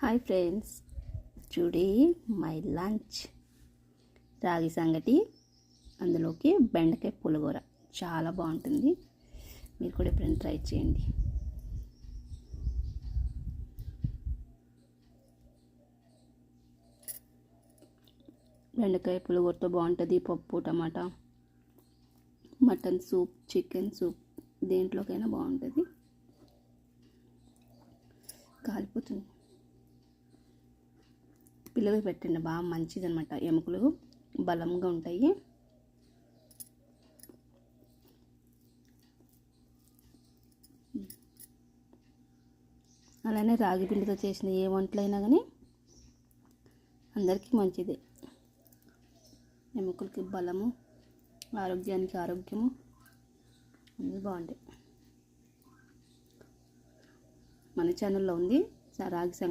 Hi friends, today my lunch రాగి సంగటి, అందులోకి బెండకాయ పులిహోర. చాలా బాగుంటుంది. మీరు కూడా ఎప్పుడైనా ట్రై చేయండి. బెండకాయ పులిహోరతో బాగుంటుంది. పప్పు, టమాటా, మటన్ సూప్, చికెన్ సూప్, దేంట్లోకైనా బాగుంటుంది. కాలిపోతుంది. పిల్లలకి పెట్టండి, బాగా మంచిది అనమాట. ఎముకలు బలంగా ఉంటాయి. అలానే రాగి పిండితో చేసిన ఏ వంటలైనా కానీ అందరికీ మంచిదే. ఎముకలకి బలము, ఆరోగ్యానికి ఆరోగ్యము, అన్నీ బాగుంటాయి. మన ఛానల్లో ఉంది రాగి సంగటి.